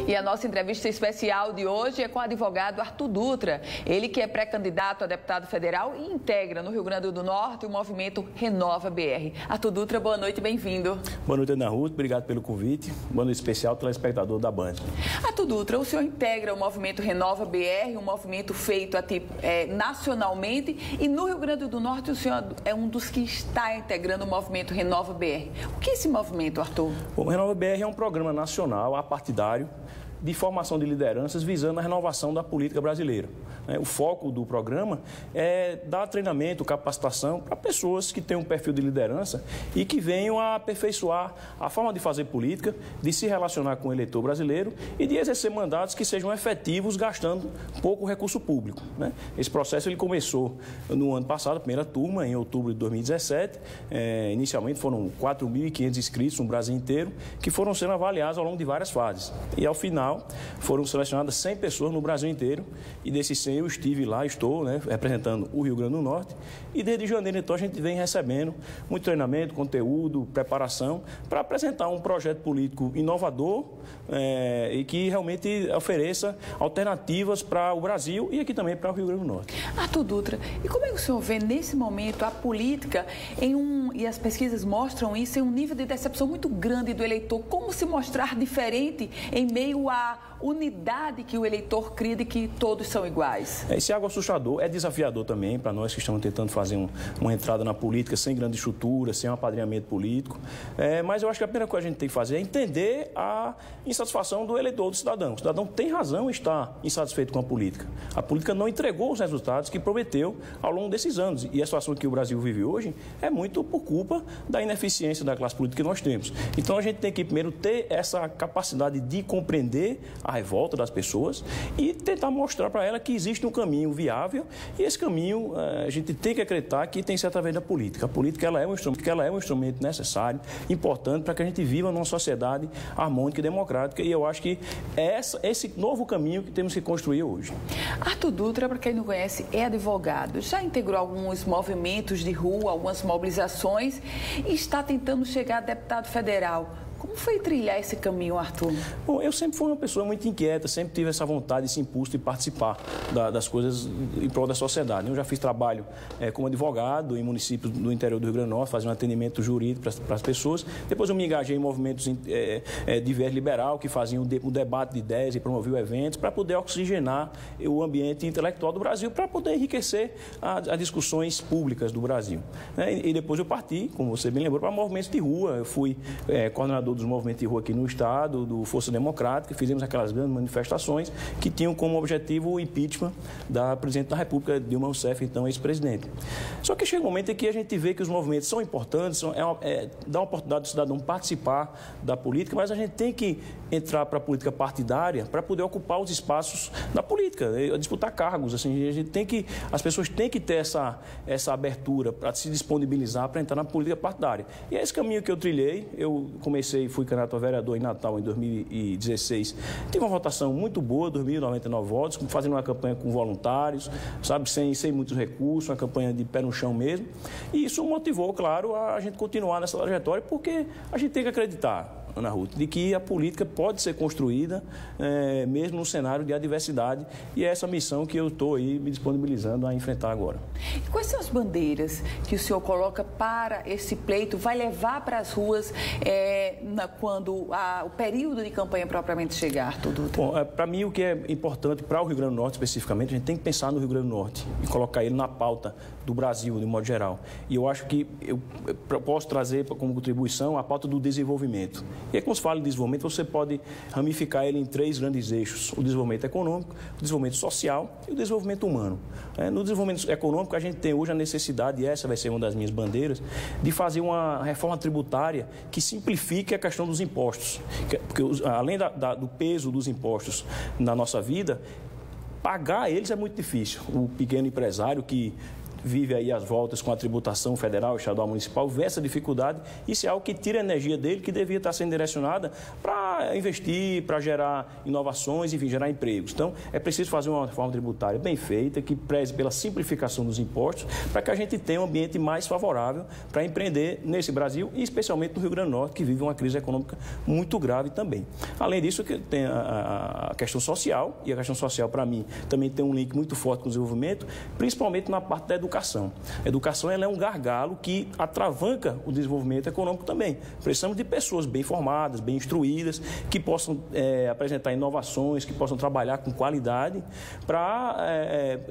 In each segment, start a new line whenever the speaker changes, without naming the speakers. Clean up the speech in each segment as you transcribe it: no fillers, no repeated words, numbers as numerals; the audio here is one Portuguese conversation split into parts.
E a nossa entrevista especial de hoje é com o advogado Arthur Dutra. Ele que é pré-candidato a deputado federal e integra no Rio Grande do Norte o movimento Renova BR. Arthur Dutra, boa noite, bem-vindo.
Boa noite, Ana Ruth, obrigado pelo convite. Boa noite especial ao telespectador da Band.
Arthur Dutra, o senhor integra o movimento Renova BR, um movimento feito nacionalmente, e no Rio Grande do Norte o senhor é um dos que está integrando o movimento Renova BR. O que é esse movimento, Arthur?
O Renova BR é um programa nacional apartidário de formação de lideranças visando a renovação da política brasileira. O foco do programa é dar treinamento, capacitação para pessoas que têm um perfil de liderança e que venham a aperfeiçoar a forma de fazer política, de se relacionar com o eleitor brasileiro e de exercer mandatos que sejam efetivos, gastando pouco recurso público. Esse processo ele começou no ano passado, a primeira turma, em outubro de 2017. Inicialmente foram 4.500 inscritos no Brasil inteiro, que foram sendo avaliados ao longo de várias fases. E ao final, foram selecionadas 100 pessoas no Brasil inteiro, e desses 100 eu estive lá, estou representando o Rio Grande do Norte, e desde janeiro então a gente vem recebendo muito treinamento, conteúdo, preparação, para apresentar um projeto político inovador e que realmente ofereça alternativas para o Brasil e aqui também para o Rio Grande do Norte.
Arthur Dutra, e como é que o senhor vê nesse momento a política e as pesquisas mostram isso, em um nível de decepção muito grande do eleitor? Como se mostrar diferente em meio à unidade que o eleitor cria de que todos são iguais?
Esse é algo assustador, é desafiador também para nós que estamos tentando fazer uma entrada na política sem grande estrutura, sem um apadrinhamento político. Mas eu acho que a primeira coisa que a gente tem que fazer é entender a insatisfação do eleitor, do cidadão. O cidadão tem razão em estar insatisfeito com a política. A política não entregou os resultados que prometeu ao longo desses anos. E a situação que o Brasil vive hoje é muito por culpa da ineficiência da classe política que nós temos. Então a gente tem que primeiro ter essa capacidade de compreender a revolta das pessoas e tentar mostrar para ela que existe um caminho viável, e esse caminho a gente tem que acreditar que tem que ser através da política. A política ela é um instrumento necessário, importante para que a gente viva numa sociedade harmônica e democrática, e eu acho que é esse novo caminho que temos que construir hoje.
Arthur Dutra, para quem não conhece, é advogado, já integrou alguns movimentos de rua, algumas mobilizações e está tentando chegar a deputado federal. Como foi trilhar esse caminho, Arthur?
Bom, eu sempre fui uma pessoa muito inquieta, sempre tive essa vontade, esse impulso de participar das coisas em prol da sociedade. Eu já fiz trabalho como advogado em municípios do interior do Rio Grande do Norte, fazendo um atendimento jurídico para as pessoas. Depois eu me engajei em movimentos de viés liberal, que faziam o debate de ideias e promoviam eventos para poder oxigenar o ambiente intelectual do Brasil, para poder enriquecer as discussões públicas do Brasil. E depois eu parti, como você bem lembrou, para movimentos de rua. Eu fui coordenador dos movimentos de rua aqui no estado, do Força Democrática, fizemos aquelas grandes manifestações que tinham como objetivo o impeachment da presidente da República, Dilma Rousseff, então ex-presidente. Só que chega um momento em que a gente vê que os movimentos são importantes, dá a oportunidade do cidadão participar da política, mas a gente tem que entrar para a política partidária para poder ocupar os espaços da política, disputar cargos. Assim, as pessoas têm que ter essa abertura para se disponibilizar para entrar na política partidária. E é esse caminho que eu trilhei. Eu fui candidato a vereador em Natal em 2016. Tive uma votação muito boa, 2.099 votos, fazendo uma campanha com voluntários, sabe, sem muitos recursos, uma campanha de pé no chão mesmo. E isso motivou, claro, a gente continuar nessa trajetória, porque a gente tem que acreditar, Ana Ruth, de que a política pode ser construída mesmo no cenário de adversidade, e é essa missão que eu estou aí me disponibilizando a enfrentar agora.
E quais são as bandeiras que o senhor coloca para esse pleito, vai levar para as ruas quando o período de campanha propriamente chegar, Arthur Dutra?
Bom, para mim o que é importante para o Rio Grande do Norte especificamente, a gente tem que pensar no Rio Grande do Norte e colocar ele na pauta do Brasil, de modo geral. E eu acho que eu posso trazer como contribuição a pauta do desenvolvimento. E aí, quando se fala de desenvolvimento, você pode ramificar ele em 3 grandes eixos: o desenvolvimento econômico, o desenvolvimento social e o desenvolvimento humano. No desenvolvimento econômico, a gente tem hoje a necessidade, e essa vai ser uma das minhas bandeiras, de fazer uma reforma tributária que simplifique a questão dos impostos. Porque além do peso dos impostos na nossa vida, pagar eles é muito difícil. O pequeno empresário que vive aí as voltas com a tributação federal, estadual, municipal, vê essa dificuldade. Isso é algo que tira a energia dele, que devia estar sendo direcionada para investir, para gerar inovações, enfim, gerar empregos. Então, é preciso fazer uma reforma tributária bem feita, que preze pela simplificação dos impostos, para que a gente tenha um ambiente mais favorável para empreender nesse Brasil e especialmente no Rio Grande do Norte, que vive uma crise econômica muito grave também. Além disso, tem a questão social, e a questão social, para mim, também tem um link muito forte com o desenvolvimento, principalmente na parte da educação. A educação ela é um gargalo que atravanca o desenvolvimento econômico também. Precisamos de pessoas bem formadas, bem instruídas, que possam apresentar inovações, que possam trabalhar com qualidade, para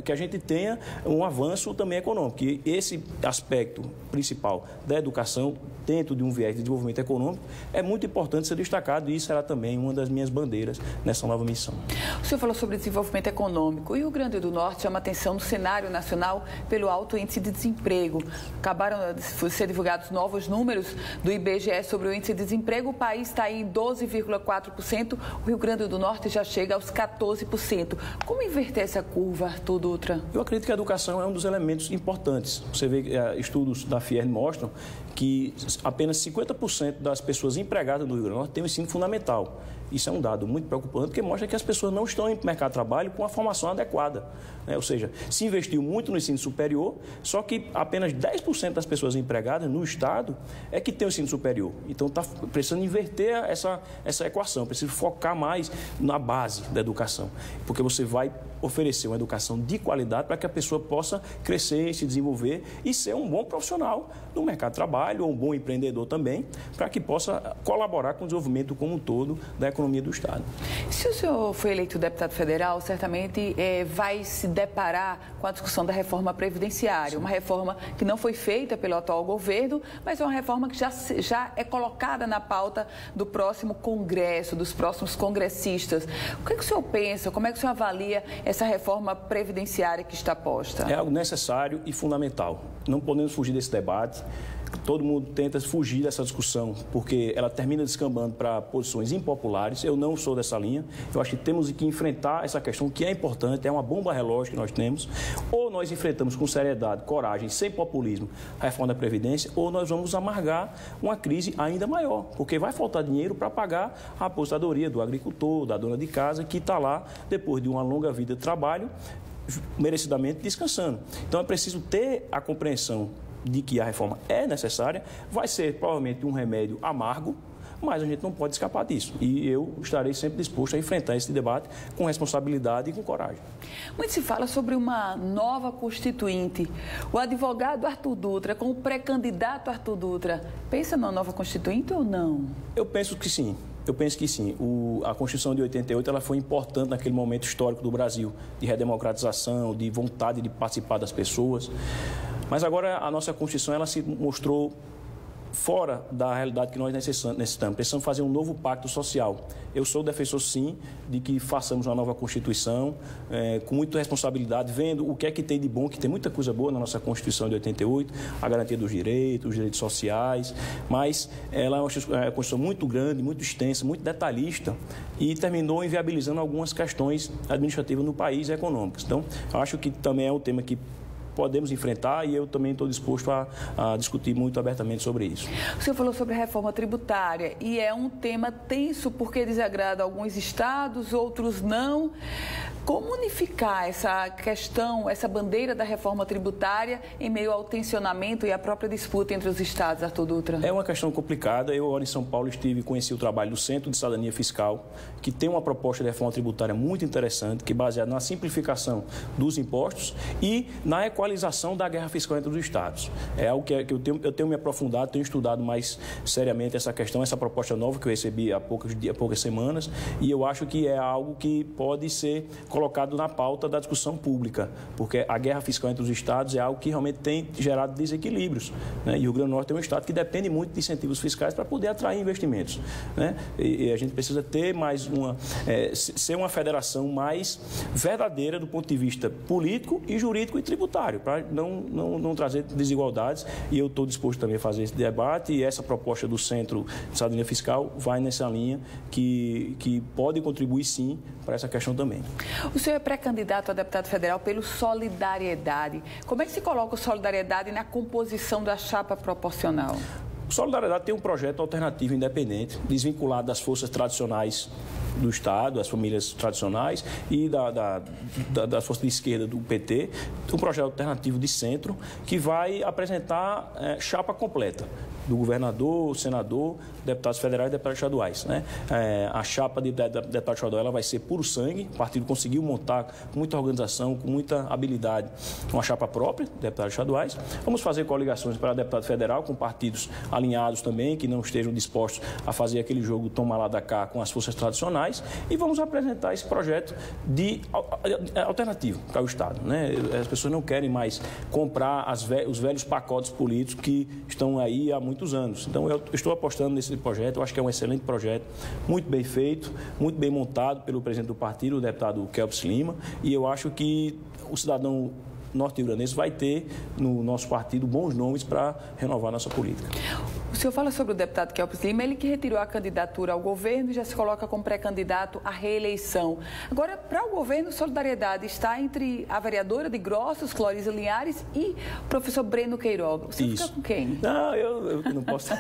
que a gente tenha um avanço também econômico. E esse aspecto principal da educação, dentro de um viés de desenvolvimento econômico, é muito importante ser destacado, e isso será também uma das minhas bandeiras nessa nova missão.
O senhor falou sobre desenvolvimento econômico, e o Rio Grande do Norte chama atenção no cenário nacional pelo alto índice de desemprego. Acabaram de ser divulgados novos números do IBGE sobre o índice de desemprego. O país está em 12,4%, o Rio Grande do Norte já chega aos 14%. Como inverter essa curva, Arthur Dutra?
Eu acredito que a educação é um dos elementos importantes. Você vê que estudos da FIERN mostram que apenas 50% das pessoas empregadas no Rio Grande do Norte têm o ensino fundamental. Isso é um dado muito preocupante, porque mostra que as pessoas não estão no mercado de trabalho com a formação adequada. Ou seja, se investiu muito no ensino superior, só que apenas 10% das pessoas empregadas no Estado é que tem o ensino superior. Então, está precisando inverter essa equação, precisa focar mais na base da educação, porque você vai oferecer uma educação de qualidade para que a pessoa possa crescer, se desenvolver e ser um bom profissional no mercado de trabalho, ou um bom empreendedor também, para que possa colaborar com o desenvolvimento como um todo da economia do Estado.
Se o senhor foi eleito deputado federal, certamente vai se deparar com a discussão da reforma previdenciária. Sim. Uma reforma que não foi feita pelo atual governo, mas é uma reforma que já é colocada na pauta do próximo Congresso, dos próximos congressistas. O que o senhor pensa? Como é que o senhor avalia essa reforma previdenciária que está posta?
É algo necessário e fundamental. Não podemos fugir desse debate. Todo mundo tenta fugir dessa discussão, porque ela termina descambando para posições impopulares. Eu não sou dessa linha. Eu acho que temos que enfrentar essa questão, que é importante, é uma bomba relógio que nós temos. Ou nós enfrentamos com seriedade, coragem, sem populismo, a reforma da Previdência, ou nós vamos amargar uma crise ainda maior, porque vai faltar dinheiro para pagar a aposentadoria do agricultor, da dona de casa, que está lá, depois de uma longa vida de trabalho, merecidamente descansando. Então, é preciso ter a compreensão de que a reforma é necessária, vai ser provavelmente um remédio amargo, mas a gente não pode escapar disso. E eu estarei sempre disposto a enfrentar esse debate com responsabilidade e com coragem.
Muito se fala sobre uma nova constituinte. O advogado Arthur Dutra, com o pré-candidato Arthur Dutra, pensa numa nova constituinte ou não?
Eu penso que sim. Eu penso que sim. A Constituição de 88 ela foi importante naquele momento histórico do Brasil, de redemocratização, de vontade de participar das pessoas. Mas agora a nossa Constituição ela se mostrou fora da realidade que nós necessitamos. Precisamos fazer um novo pacto social. Eu sou defensor, sim, de que façamos uma nova Constituição, com muita responsabilidade, vendo o que é que tem de bom, que tem muita coisa boa na nossa Constituição de 88, a garantia dos direitos, os direitos sociais, mas ela é uma Constituição muito grande, muito extensa, muito detalhista e terminou inviabilizando algumas questões administrativas no país e econômicas. Então, eu acho que também é um tema que podemos enfrentar e eu também estou disposto a discutir muito abertamente sobre isso.
O senhor falou sobre a reforma tributária e é um tema tenso porque desagrada alguns estados, outros não. Como unificar essa questão, essa bandeira da reforma tributária em meio ao tensionamento e à própria disputa entre os estados, Arthur Dutra?
É uma questão complicada. Eu, agora em São Paulo, conheci o trabalho do Centro de Cidadania Fiscal, que tem uma proposta de reforma tributária muito interessante, que é baseada na simplificação dos impostos e na equalização da guerra fiscal entre os estados. É algo que eu tenho me aprofundado, tenho estudado mais seriamente essa questão, essa proposta nova que eu recebi há poucas semanas, e eu acho que é algo que pode ser colocado na pauta da discussão pública, porque a guerra fiscal entre os estados é algo que realmente tem gerado desequilíbrios, né? E o Rio Grande do Norte é um estado que depende muito de incentivos fiscais para poder atrair investimentos, né? E a gente precisa ter ser uma federação mais verdadeira do ponto de vista político e jurídico e tributário. contrário, para não trazer desigualdades, e eu estou disposto também a fazer esse debate, e essa proposta do Centro de Cidadania Fiscal vai nessa linha que pode contribuir, sim, para essa questão também.
O senhor é pré-candidato a deputado federal pelo Solidariedade. Como é que se coloca o Solidariedade na composição da chapa proporcional?
O Solidariedade tem um projeto alternativo independente, desvinculado das forças tradicionais do Estado, das famílias tradicionais e das forças de esquerda do PT, um projeto alternativo de centro que vai apresentar chapa completa do governador, senador, deputados federais e deputados estaduais, né? A chapa de deputado estadual ela vai ser puro sangue, o partido conseguiu montar com muita organização, com muita habilidade, uma chapa própria de deputados estaduais. Vamos fazer coligações para deputado federal com partidos alinhados também, que não estejam dispostos a fazer aquele jogo toma lá da cá com as forças tradicionais, e vamos apresentar esse projeto de alternativo para o Estado, né? As pessoas não querem mais comprar os velhos pacotes políticos que estão aí há muitos anos. Então, eu estou apostando nesse projeto, eu acho que é um excelente projeto, muito bem feito, muito bem montado pelo presidente do partido, o deputado Kelps Lima, e eu acho que o cidadão norte-riograndense vai ter no nosso partido bons nomes para renovar nossa política.
O senhor fala sobre o deputado Kelps Lima, ele que retirou a candidatura ao governo e já se coloca como pré-candidato à reeleição. Agora, para o governo, Solidariedade está entre a vereadora de Grossos, Cloriza Linhares, e o professor Breno Queiroga. Você fica com quem?
Não, eu não posso.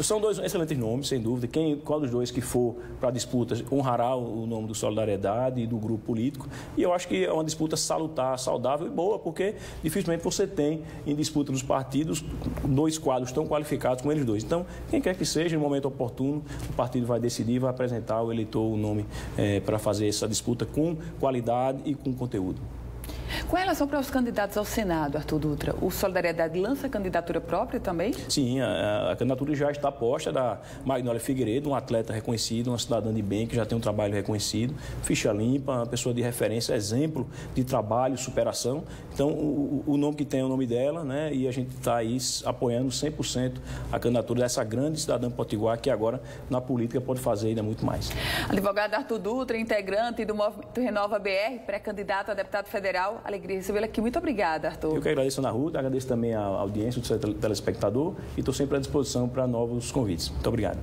São dois excelentes nomes, sem dúvida. Qual dos dois que for para a disputa honrará o nome do Solidariedade e do grupo político. E eu acho que é uma disputa salutar, saudável e boa, porque dificilmente você tem em disputa dos partidos dois quadros tão qualificados como eles dois. Então, quem quer que seja, no momento oportuno, o partido vai decidir, vai apresentar ao eleitor o nome para fazer essa disputa com qualidade e com conteúdo.
Com relação para os candidatos ao Senado, Arthur Dutra, o Solidariedade lança candidatura própria também?
Sim, a candidatura já está posta da Magnólia Figueiredo, uma atleta reconhecida, uma cidadã de bem que já tem um trabalho reconhecido, ficha limpa, uma pessoa de referência, exemplo de trabalho, superação. Então, o nome que tem é o nome dela, né? E a gente está aí apoiando 100% a candidatura dessa grande cidadã potiguar que agora na política pode fazer ainda muito mais.
Advogado Arthur Dutra, integrante do Movimento Renova BR, pré-candidato a deputado federal. Alegria recebê-lo aqui. Muito obrigada, Arthur.
Eu que agradeço, Ana Ruth, agradeço também a audiência do seu telespectador e estou sempre à disposição para novos convites. Muito obrigado.